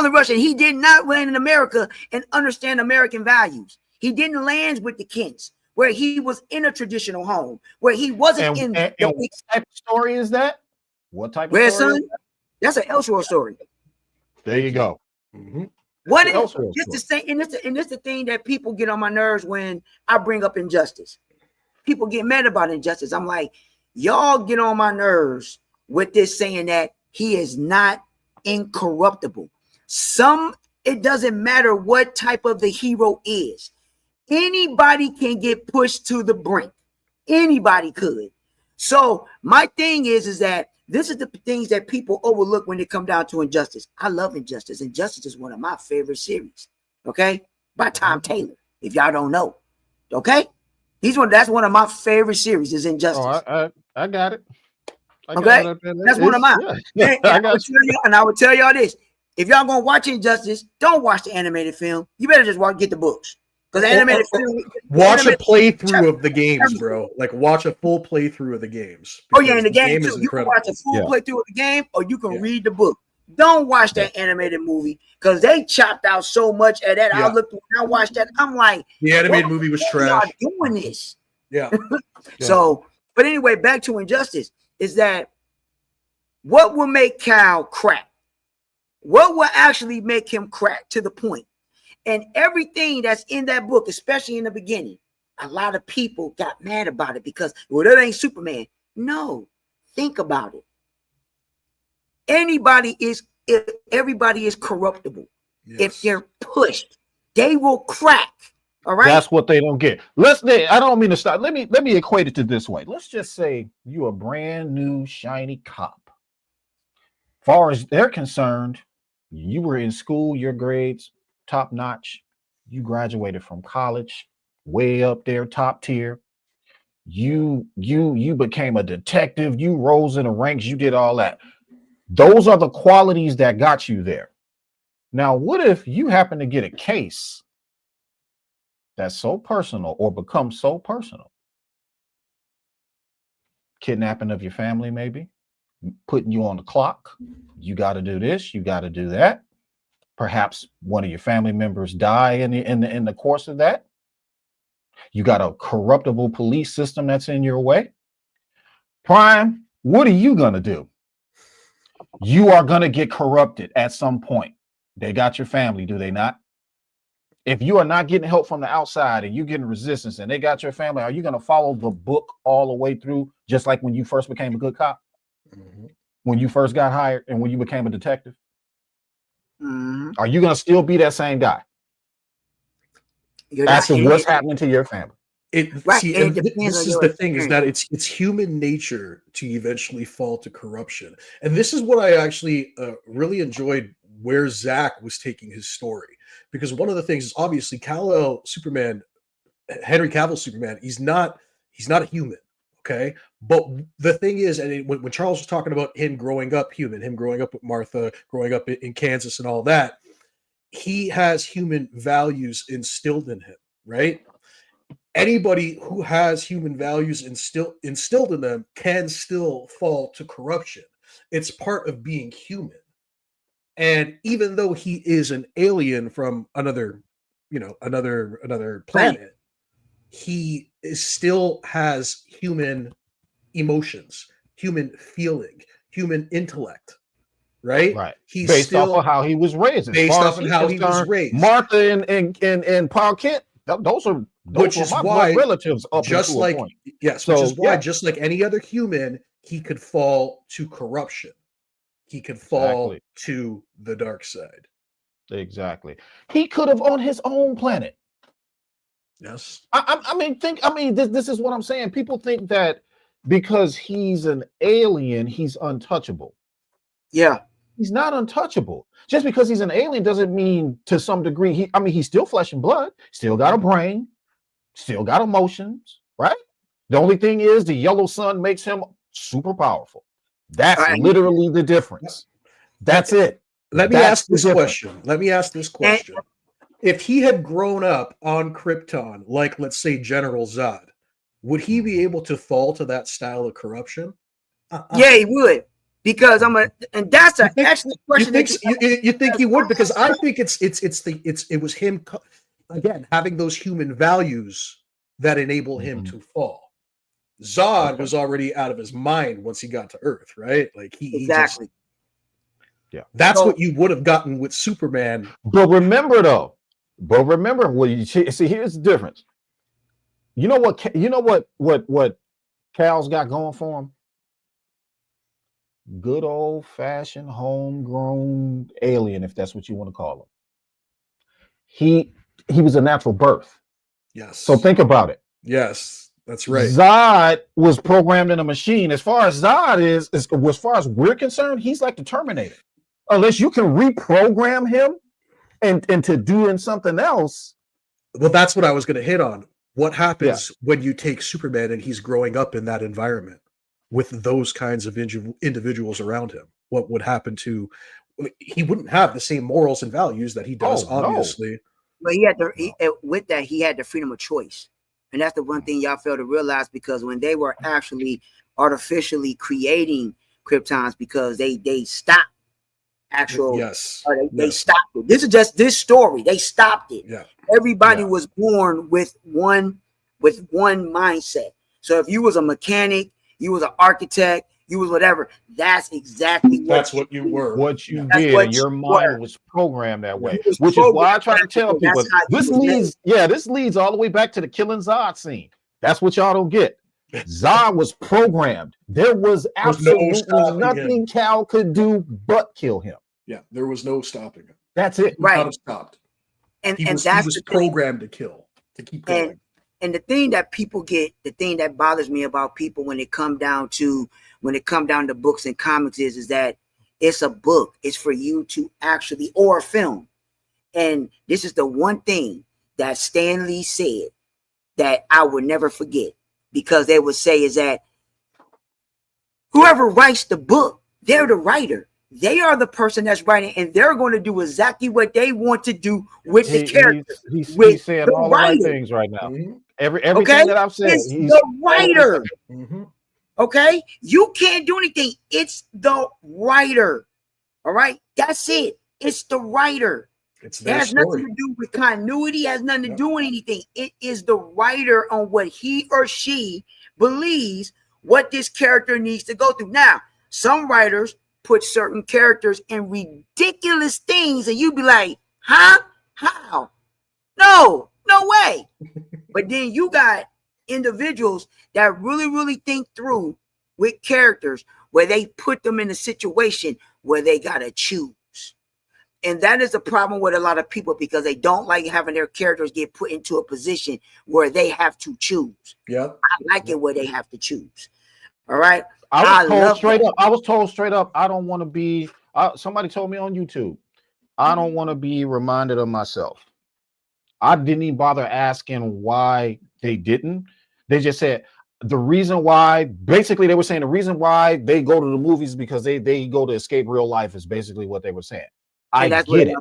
calling Russian. He did not land in America and understand American values. He didn't land with the Kents, where he was in a traditional home, where he wasn't and what type of story is that? What type of story? Son, that's an Elseworld story. There you go. What is it's the same, and it's the thing that people get on my nerves when I bring up injustice. People get mad about injustice. I'm like, y'all get on my nerves with this saying that he is not incorruptible. It doesn't matter what type of the hero is. Anybody can get pushed to the brink. Anybody could. So my thing is that this is the things that people overlook when they come down to Injustice. I love Injustice. Injustice is one of my favorite series. Okay, by Tom Taylor. If y'all don't know, okay, that's one of my favorite series. Is Injustice. Oh, I got it. Okay, that's one of mine. Yeah. And I would tell y'all this: if y'all gonna watch Injustice, don't watch the animated film. You better just get the books. Because animated film, watch a playthrough of the games, bro. Like watch a full playthrough of the games. Oh yeah, in the game too. You can watch a full playthrough of the game, or you can read the book. Don't watch that animated movie because they chopped out so much of that. I looked when I watched that. I'm like, the animated movie was trash. Doing this, yeah. So, but anyway, back to Injustice is that what will make Cal crack? What will actually make him crack to the point? And everything that's in that book, especially in the beginning, a lot of people got mad about it because, well, that ain't Superman. No, think about it. Everybody is corruptible. Yes. If they're pushed, they will crack. All right. That's what they don't get. I don't mean to stop. Let me equate it to this way. Let's just say you're a brand new shiny cop. Far as they're concerned, you were in school, your grades top notch. You graduated from college, way up there, top tier. You became a detective. You rose in the ranks. You did all that. Those are the qualities that got you there. Now, what if you happen to get a case that's so personal or becomes so personal? Kidnapping of your family, maybe putting you on the clock. You got to do this. You got to do that. Perhaps one of your family members die in the course of that. You got a corruptible police system that's in your way. Prime, what are you going to do? You are going to get corrupted at some point. They got your family, do they not? If you are not getting help from the outside and you're getting resistance and they got your family, are you going to follow the book all the way through, just like when you first became a good cop? When you first got hired and when you became a detective? Are you going to still be that same guy? After what's happening to your family? This is the thing, is that it's human nature to eventually fall to corruption. And this is what I actually really enjoyed where Zach was taking his story. Because one of the things is obviously Kal-El Superman, Henry Cavill Superman, he's not a human. Okay. But the thing is, and when Charles was talking about him growing up human, him growing up with Martha, growing up in Kansas and all that, he has human values instilled in him, right? Anybody who has human values instilled in them can still fall to corruption. It's part of being human. And even though he is an alien from another planet, he still has human emotions, human feeling, human intellect, right? Right. He's based off of how he was raised. Based off of how he was raised. Martha and Paul Kent, those are my relatives up just to like a point. Yes, so, which is why, just like any other human, he could fall to corruption. He could fall to the dark side. Exactly. He could have on his own planet. Yes. This is what I'm saying. People think that because he's an alien, he's untouchable. Yeah. He's not untouchable. Just because he's an alien doesn't mean to some degree he's still flesh and blood, still got a brain, still got emotions, right? The only thing is the yellow sun makes him super powerful. That's literally the difference. That's it. Let me ask this question. If he had grown up on Krypton, like let's say General Zod, would he be able to fall to that style of corruption? Yeah, he would. Because and that's an excellent question. You think he would? Because I think it was him again having those human values that enable him to fall. Zod was already out of his mind once he got to Earth, right? Like exactly. That's what you would have gotten with Superman. But remember, what you see, here's the difference. You know what Cal's got going for him? Good old-fashioned homegrown alien, if that's what you want to call him. He was a natural birth. Yes. So think about it. Yes, that's right. Zod was programmed in a machine. As far as Zod is as far as we're concerned, he's like the Terminator. Unless you can reprogram him and to doing something else. Well, that's what I was going to hit on. What happens when you take Superman and he's growing up in that environment with those kinds of individuals around him? What would happen to? He wouldn't have the same morals and values that he does, obviously. No. But he had with that, he had the freedom of choice, and that's the one thing y'all fail to realize, because when they were actually artificially creating Kryptons, because they stopped actual. They stopped it. This is just this story. They stopped it. Yeah. Everybody was born with one mindset. So if you was a mechanic, you was an architect, you was whatever, that's exactly what you were. What you did, and your mind was programmed that way. Which is why I try to tell people this leads all the way back to the killing Zod scene. That's what y'all don't get. Zod was programmed. There was absolutely nothing Cal could do but kill him. Yeah, there was no stopping him. That's it. Right. Not have stopped. And he was programmed to kill, to keep going. And the thing that people get, the thing that bothers me about people when it come down to books and comics is that it's a book. It's for you to actually, or a film. And this is the one thing that Stan Lee said that I would never forget, because they would say is that whoever writes the book, they're the writer. They are the person that's writing, and they're going to do exactly what they want to do with the character. He's saying all the right things right now. Mm-hmm. Everything that I've said. It's the writer. Mm-hmm. Okay? You can't do anything. It's the writer. All right? That's it. It's the writer. It has nothing to do with continuity. It has nothing to do with anything. It is the writer on what he or she believes what this character needs to go through. Now, some writers put certain characters in ridiculous things, and you be like, huh? How? No way. But then you got individuals that really think through with characters where they put them in a situation where they gotta choose. And that is a problem with a lot of people, because they don't like having their characters get put into a position where they have to choose. Yeah, I like it where they have to choose. All right. I was told straight up, I don't want to be, somebody told me on YouTube, I don't want to be reminded of myself. I didn't even bother asking why they didn't. They just said the reason why, basically they were saying the reason why they go to the movies is because they go to escape real life, is basically what they were saying. I get it.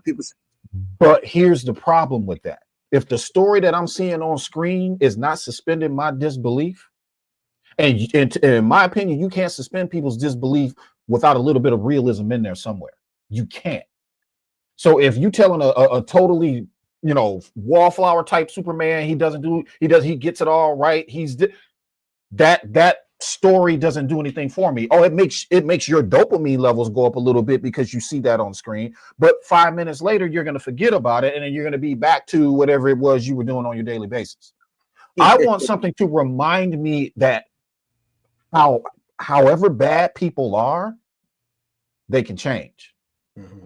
But here's the problem with that. If the story that I'm seeing on screen is not suspending my disbelief, and in my opinion, you can't suspend people's disbelief without a little bit of realism in there somewhere. You can't. So if you telling a totally, wallflower type Superman, he he gets it all right. That story doesn't do anything for me. Oh, it makes your dopamine levels go up a little bit because you see that on screen. But 5 minutes later, you're going to forget about it, and then you're going to be back to whatever it was you were doing on your daily basis. I want something to remind me that however bad people are, they can change. Mm-hmm.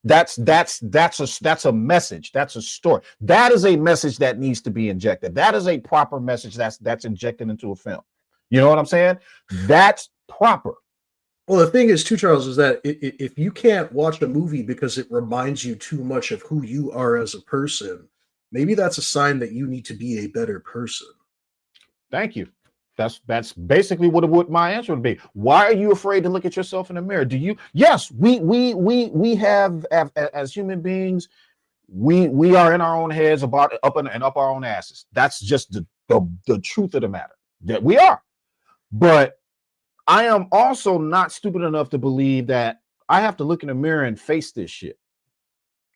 That's a message. That's a story. That is a message that needs to be injected. That is a proper message that's injected into a film. You know what I'm saying? That's proper. Well, the thing is too, Charles, is that if you can't watch a movie because it reminds you too much of who you are as a person, maybe that's a sign that you need to be a better person. Thank you. That's basically what my answer would be. Why are you afraid to look at yourself in the mirror? Do you? Yes, we have as human beings, we are in our own heads up our own asses. That's just the truth of the matter, that we are. But I am also not stupid enough to believe that I have to look in the mirror and face this shit.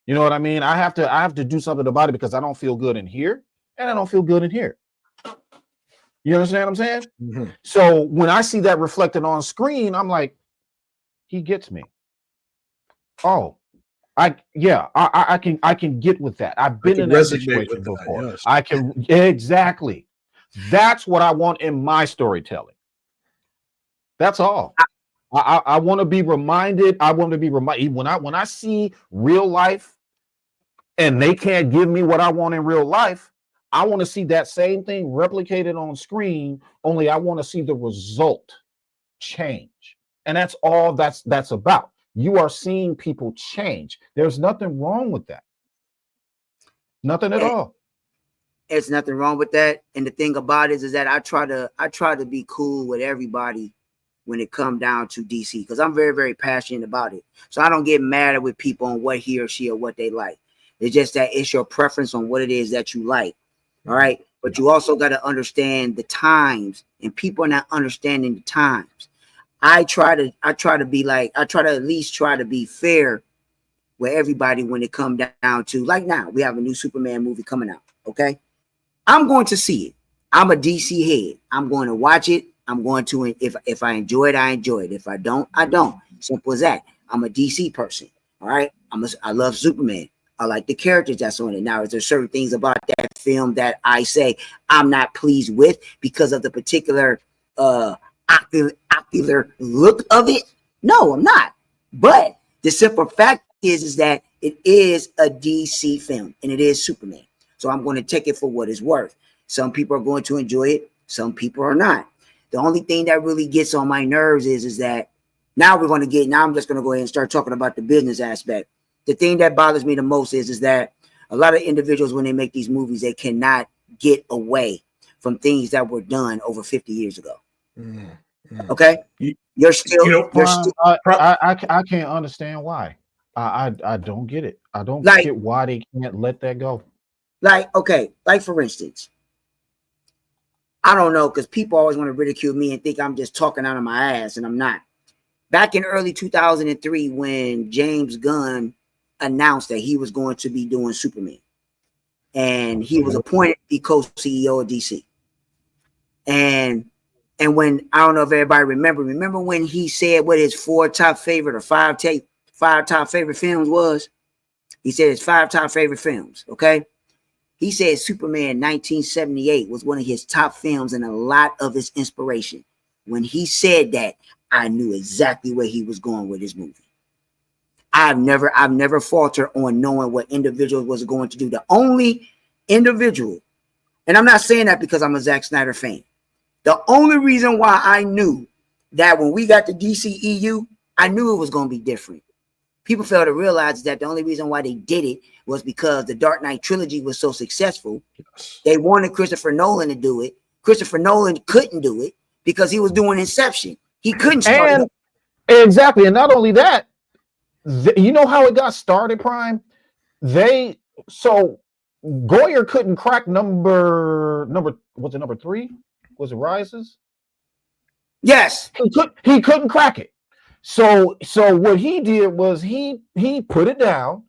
You know what I mean? I have to do something about it because I don't feel good in here and I don't feel good in here. You understand what I'm saying? Mm-hmm. So when I see that reflected on screen, I'm like, he gets me. Oh, I can get with that. I've been in that situation before. Yes. I can exactly. That's what I want in my storytelling. That's all. I want to be reminded. I want to be reminded when I see real life and they can't give me what I want in real life. I want to see that same thing replicated on screen, only I want to see the result change. And that's all that's about. You are seeing people change. There's nothing wrong with that. Nothing at all. There's nothing wrong with that. And the thing about it is that I try to be cool with everybody when it comes down to DC, because I'm very, very passionate about it. So I don't get mad with people on what he or she or what they like. It's just that it's your preference on what it is that you like. All right. But you also got to understand the times, and people are not understanding the times. I try to at least try to be fair with everybody when it comes down to, like, now we have a new Superman movie coming out. Okay. I'm going to see it. I'm a DC head. I'm going to watch it. I'm going to, if I enjoy it, I enjoy it. If I don't, I don't. Simple as that. I'm a DC person. All right. I love Superman. I like the characters that's on it. Now, is there certain things about that film that I say I'm not pleased with because of the particular ocular look of it? No, I'm not. But the simple fact is that it is a DC film and it is Superman. So I'm going to take it for what it's worth. Some people are going to enjoy it. Some people are not. The only thing that really gets on my nerves is that now I'm just going to go ahead and start talking about the business aspect. The thing that bothers me the most is that a lot of individuals, when they make these movies, they cannot get away from things that were done over 50 years ago. Okay? I can't understand why. I don't get it. I don't get why they can't let that go. Okay, for instance, I don't know, because people always want to ridicule me and think I'm just talking out of my ass, and I'm not. Back in early 2003, when James Gunn announced that he was going to be doing Superman, and he was appointed to be co-CEO of DC. And when, I don't know if everybody remember when he said what his five top favorite films was? He said his 5 top favorite films, okay? He said Superman 1978 was one of his top films and a lot of his inspiration. When he said that, I knew exactly where he was going with his movie. I've never faltered on knowing what individual was going to do. The only individual, and I'm not saying that because I'm a Zack Snyder fan. The only reason why I knew that when we got the DCEU, I knew it was going to be different. People fail to realize that the only reason why they did it was because the Dark Knight trilogy was so successful. Yes. They wanted Christopher Nolan to do it. Christopher Nolan couldn't do it because he was doing Inception. He couldn't start it. Exactly. And not only that, you know how it got started, Prime? So Goyer couldn't crack number was it number 3? Was it Rises? Yes. He couldn't crack it. So what he did was he put it down,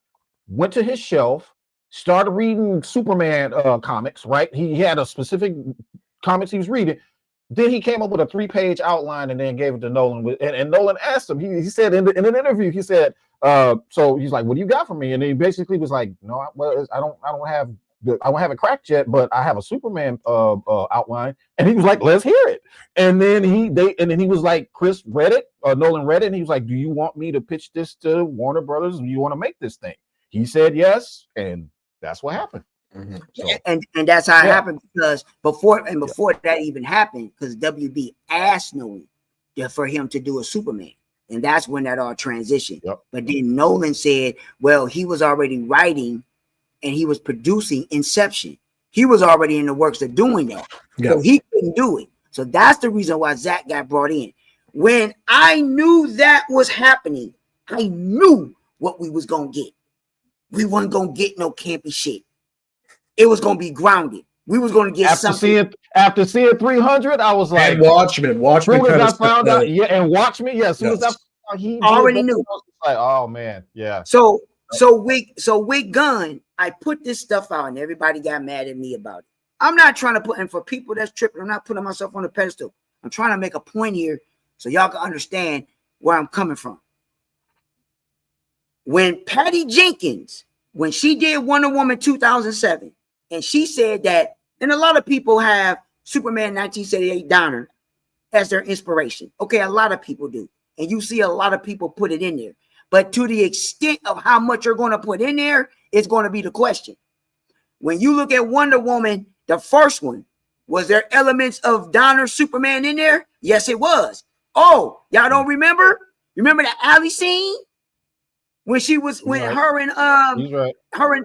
went to his shelf, started reading Superman comics, right? He had a specific comics he was reading. Then he came up with a 3-page outline and then gave it to Nolan. And Nolan asked him, he said in an interview, he said, so he's like, what do you got for me? And he basically was like, no, I don't have it cracked yet, but I have a Superman outline. And he was like, let's hear it. And then he was like, Chris read it, Nolan read it, and he was like, do you want me to pitch this to Warner Brothers? Do you want to make this thing? He said yes, and that's what happened. Mm-hmm. So, and that's how it happened, because before that even happened, because WB asked Nolan for him to do a Superman, and that's when that all transitioned. Yep. But then Nolan said, well, he was already writing and he was producing Inception. He was already in the works of doing that. Yep. So he couldn't do it. So that's the reason why Zach got brought in. When I knew that was happening, I knew what we was gonna get. We wasn't gonna get no campy shit. It was going to be grounded. we was going to get something. After seeing 300, I was like, and Watchmen kind of found out, and Watchmen, yeah. As soon as I already knew. I was like, oh man, yeah. So with Gun, I put this stuff out, and everybody got mad at me about it. I'm not trying to put, and for people that's tripping, I'm not putting myself on a pedestal. I'm trying to make a point here so y'all can understand where I'm coming from. When Patty Jenkins, when she did Wonder Woman 2007, and she said that, and a lot of people have Superman 1978 Donner as their inspiration. Okay, a lot of people do. And you see a lot of people put it in there. But to the extent of how much you're going to put in there, it's going to be the question. When you look at Wonder Woman, the first one, was there elements of Donner Superman in there? Yes, it was. Oh, y'all don't remember? Remember the alley scene? When she was, when her and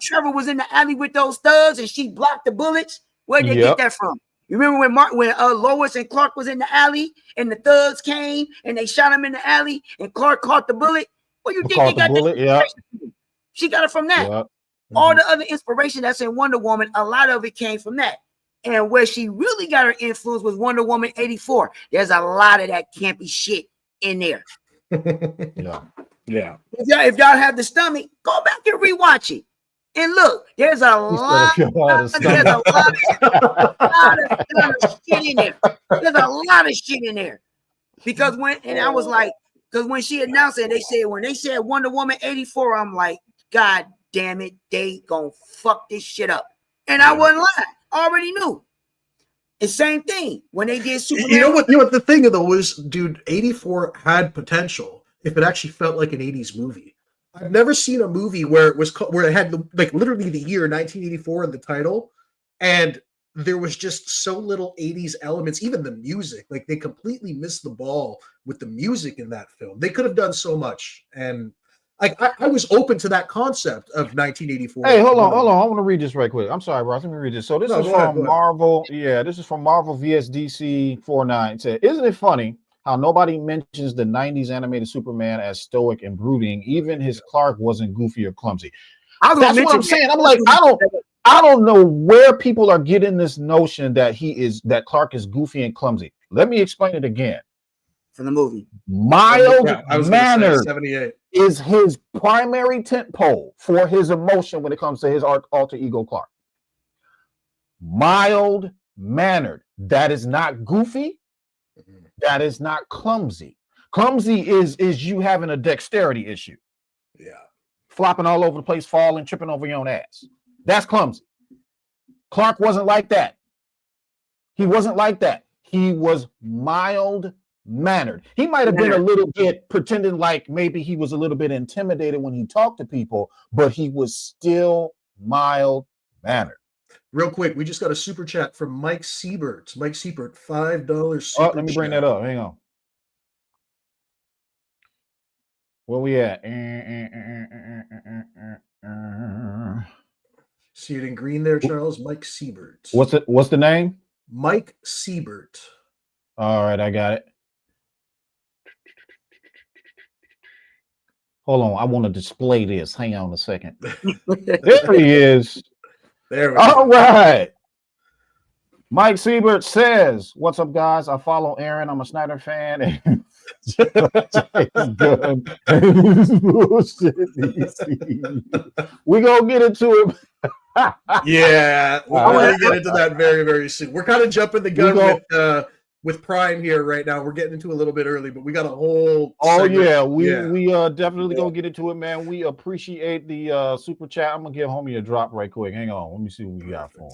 Trevor was in the alley with those thugs and she blocked the bullets? Where'd they get that from? You remember when Lois and Clark was in the alley and the thugs came and they shot him in the alley and Clark caught the bullet? Well, you think they got the bullet? Yeah. She got it from that. Yep. All the other inspiration that's in Wonder Woman, a lot of it came from that. And where she really got her influence was Wonder Woman 84. There's a lot of that campy shit in there. Yeah. If y'all have the stomach, go back and rewatch it. And look, there's a lot of shit in there. There's a lot of shit in there. Because I was like, because when she announced it, when they said Wonder Woman 84, I'm like, God damn it, they gonna fuck this shit up. And I wasn't lying. I already knew. The same thing when they did Superman. You know what the thing though was, dude, 84 had potential if it actually felt like an 80s movie. I've never seen a movie where it had like literally the year 1984 in the title, and there was just so little 80s elements, even the music. Like they completely missed the ball with the music in that film. They could have done so much, and I was open to that concept of 1984. Hey, hold on. I want to read this right quick. I'm sorry, Ross. Let me read this. So this is from Marvel. Yeah, this is from Marvel vs. DC 49. It said, isn't it funny how nobody mentions the 90s animated Superman as stoic and brooding? Even his Clark wasn't goofy or clumsy. That's what I'm saying. I'm like, I don't know where people are getting this notion that Clark is goofy and clumsy. Let me explain it again. From the movie. Mild-mannered is his primary tent pole for his emotion when it comes to his alter ego Clark. Mild-mannered. That is not goofy. That is not clumsy. Clumsy is you having a dexterity issue. Yeah. Flopping all over the place, falling, tripping over your own ass. That's clumsy. Clark wasn't like that. He wasn't like that. He was mild-mannered. He might have been a little bit pretending like maybe he was a little bit intimidated when he talked to people, but he was still mild-mannered. Real quick, we just got a super chat from Mike Siebert. Mike Siebert, $5 super let me bring that up. Hang on. Where we at? See it in green there, Charles? Mike Siebert. What's the name? Mike Siebert. All right, I got it. Hold on, I want to display this. Hang on a second. There he is. There we go. All right. Mike Siebert says, what's up, guys? I follow Aaron. I'm a Snyder fan. We're going to get into it. Yeah, we're going to get into that very, very soon. We're kind of jumping the gun with Prime here right now. We're getting into a little bit early, but we got a whole segment. We definitely gonna get into it, man. We appreciate the super chat. I'm gonna give homie a drop right quick. Hang on, let me see what we got for him.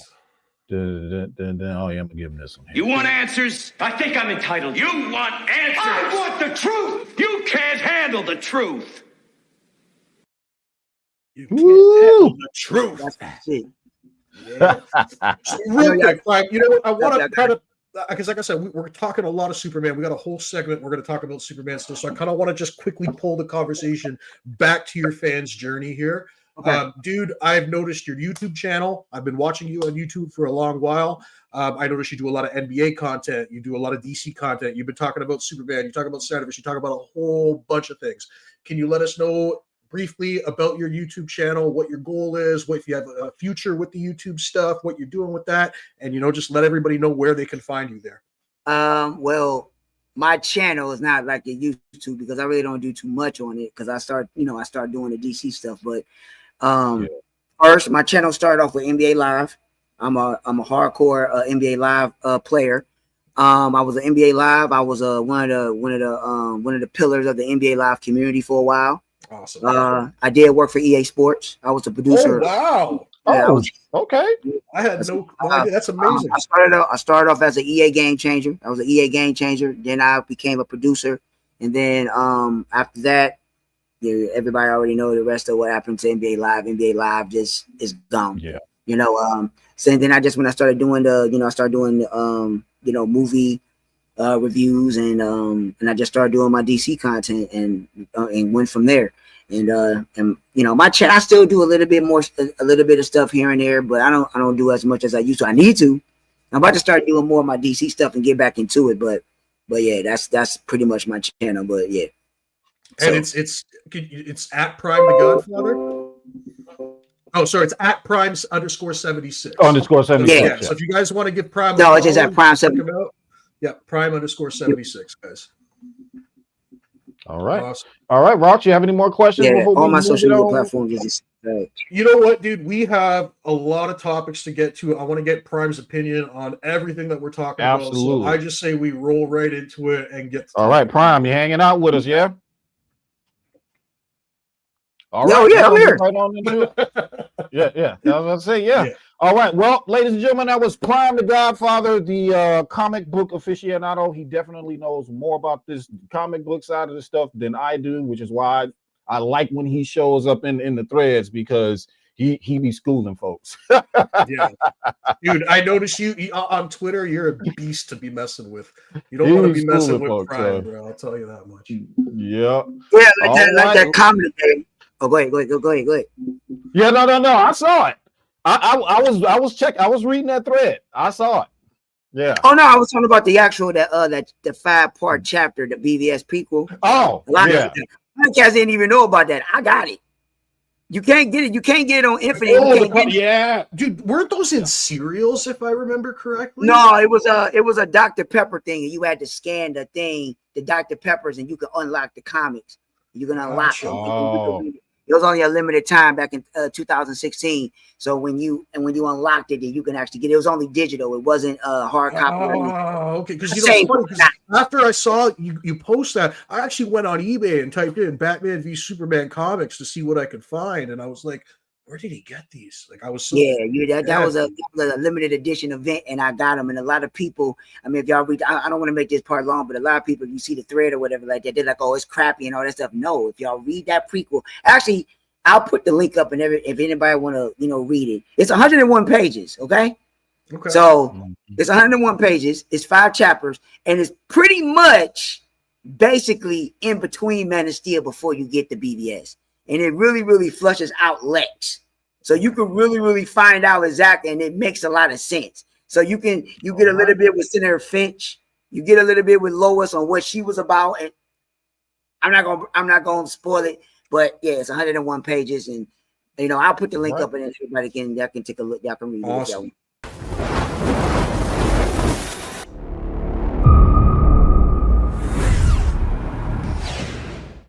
Oh yeah, I'm gonna give him this one. You want answers? I think I'm entitled. You want answers? I want the truth. You can't handle the truth. You can't handle the truth. That's it. Yeah. So real quick, Frank, you know what? I want to kind of, because like I said, we're talking a lot of Superman. We got a whole segment we're going to talk about Superman still. So I kind of want to just quickly pull the conversation back to your fans' journey here. Okay. Dude, I've noticed your YouTube channel. I've been watching you on YouTube for a long while. I noticed you do a lot of NBA content. You do a lot of DC content. You've been talking about Superman. You talk about Snyderverse. You talk about a whole bunch of things. Can you let us know briefly about your YouTube channel, what your goal is, what if you have a future with the YouTube stuff, what you're doing with that, and just let everybody know where they can find you there. Well, my channel is not like it used to because I really don't do too much on it because I start doing the DC stuff. But first, my channel started off with NBA Live. I'm a hardcore NBA Live player. I was an NBA Live. I was one of the pillars of the NBA Live community for a while. Awesome. I did work for EA Sports. I was a producer. Oh wow! Yeah, okay. I had no idea. That's amazing. I started off as an EA game changer. I was an EA game changer. Then I became a producer, and then after that, everybody already know the rest of what happened to NBA Live. NBA Live just is gone. Yeah. So then I started doing movie reviews and I just started doing my DC content and went from there. And my chat, I still do a little bit of stuff here and there, but I don't do as much as I used to. I need to. I'm about to start doing more of my DC stuff and get back into it, but yeah, that's pretty much my channel. But yeah, and it's at Prime The Godfather. Oh, sorry, it's at Primes _76. _76. Yeah. So if you guys want to give Prime, no, it's just at Prime 7. Yeah, Prime _76, guys. All right. Awesome. All right, Rock, you have any more questions? Yeah, all my social media platforms is just you know what, dude? We have a lot of topics to get to. I want to get Prime's opinion on everything that we're talking about. So I just say we roll right into it and get all right, Prime, you hanging out with us, yeah? All right, yeah, I'm here. Right on into it. yeah. I was gonna say, yeah. All right. Well, ladies and gentlemen, that was Prime the Godfather, the comic book aficionado. He definitely knows more about this comic book side of the stuff than I do, which is why I like when he shows up in the threads because he be schooling folks. Yeah, dude, I noticed you on Twitter. You're a beast to be messing with. You don't want to be messing with folks, Prime, bro. I'll tell you that much. Yeah. Yeah, like that comedy thing. Oh, go ahead. Yeah, no. I saw it. I was reading that thread. I saw it. Yeah. Oh no, I was talking about the actual the 5-part chapter, the BVS prequel. Oh, a lot of cats didn't even know about that. I got it. You can't get it. You can't get it on Infinite. Yeah, dude, weren't those in serials if I remember correctly? No, it was a Dr. Pepper thing, and you had to scan the Dr. Peppers, and you could unlock the comics. You can unlock them. Oh. It was only a limited time back in 2016. So when you unlocked it, you can actually get it. It was only digital. It wasn't hard copy. Oh, okay. Because after I saw you post that, I actually went on eBay and typed in Batman v Superman comics to see what I could find, and I was like, where did he get these? Like I was so that was a limited edition event, and I got them. And a lot of people, I mean, if y'all read, I don't want to make this part long, but a lot of people, you see the thread or whatever like that, they're like, oh, it's crappy and all that stuff. No, if y'all read that prequel, actually, I'll put the link up and if anybody want to, read it. It's 101 pages, okay? So it's 101 pages. It's 5 chapters, and it's pretty much basically in between Man of Steel before you get to BVS. And it really, really flushes out Lex. So you can really, really find out exactly, and it makes a lot of sense. So you get a little bit with Senator Finch, you get a little bit with Lois on what she was about, and I'm not gonna spoil it, but yeah, it's 101 pages, and I'll put the link up, and everybody can take a look. Y'all can read it. Awesome.